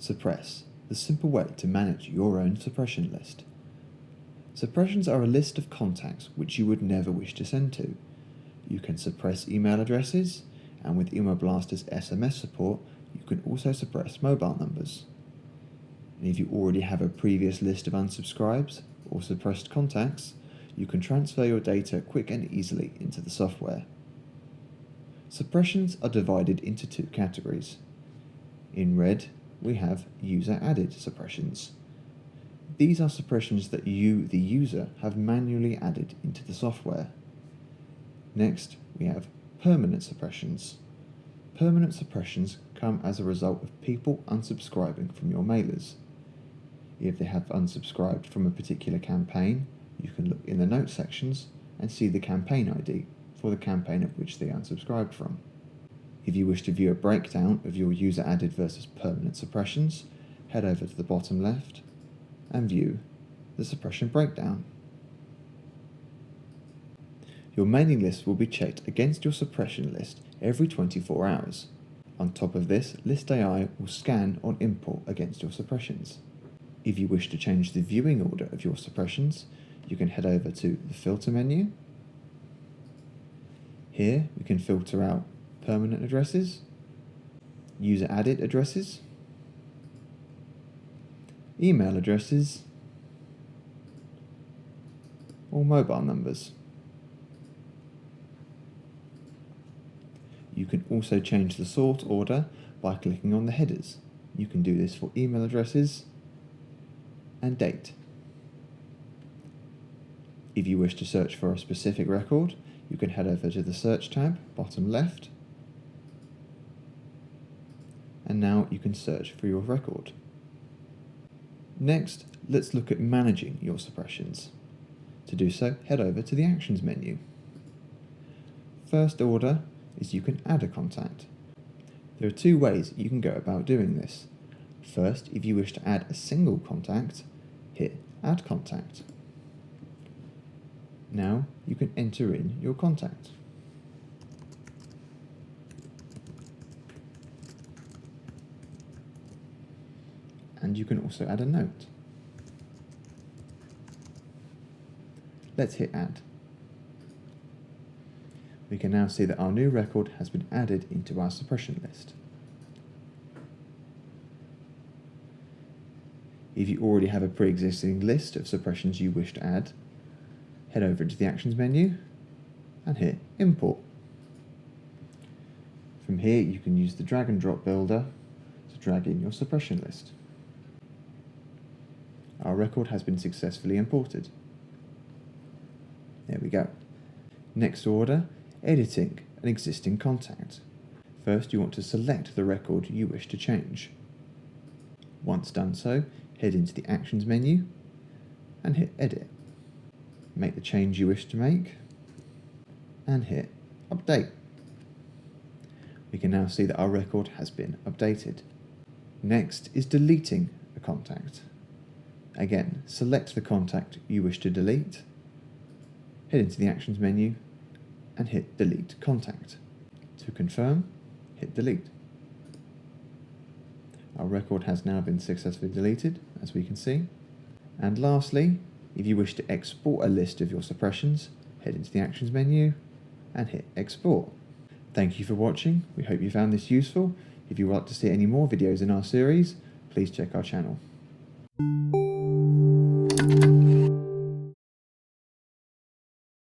Suppress, the simple way to manage your own suppression list. Suppressions are a list of contacts which you would never wish to send to. You can suppress email addresses, and with Email Blaster's SMS support, you can also suppress mobile numbers. And if you already have a previous list of unsubscribes or suppressed contacts, you can transfer your data quick and easily into the software. Suppressions are divided into two categories. In red, we have user-added suppressions. These are suppressions that you, the user, have manually added into the software. Next, we have permanent suppressions. Permanent suppressions come as a result of people unsubscribing from your mailers. If they have unsubscribed from a particular campaign, you can look in the notes sections and see the campaign ID for the campaign of which they unsubscribed from. If you wish to view a breakdown of your user-added versus permanent suppressions, head over to the bottom left and view the suppression breakdown. Your mailing list will be checked against your suppression list every 24 hours. On top of this, List AI will scan on import against your suppressions. If you wish to change the viewing order of your suppressions, you can head over to the filter menu. Here we can filter out permanent addresses, user-added addresses, email addresses, or mobile numbers. You can also change the sort order by clicking on the headers. You can do this for email addresses and date. If you wish to search for a specific record, you can head over to the search tab, bottom left, and now you can search for your record. Next, let's look at managing your suppressions. To do so, head over to the Actions menu. First order is you can add a contact. There are two ways you can go about doing this. First, if you wish to add a single contact, hit Add Contact. Now you can enter in your contact. And you can also add a note. Let's hit Add. We can now see that our new record has been added into our suppression list. If you already have a pre-existing list of suppressions you wish to add, head over to the Actions menu and hit Import. From here you can use the drag and drop builder to drag in your suppression list. Our record has been successfully imported. There we go. Next order, editing an existing contact. First you want to select the record you wish to change. Once done so, head into the Actions menu and hit Edit. Make the change you wish to make and hit Update. We can now see that our record has been updated. Next is deleting a contact. Again, select the contact you wish to delete, head into the Actions menu and hit Delete Contact. To confirm, hit Delete. Our record has now been successfully deleted, as we can see. And lastly, if you wish to export a list of your suppressions, head into the Actions menu and hit Export. Thank you for watching. We hope you found this useful. If you would like to see any more videos in our series, please check our channel.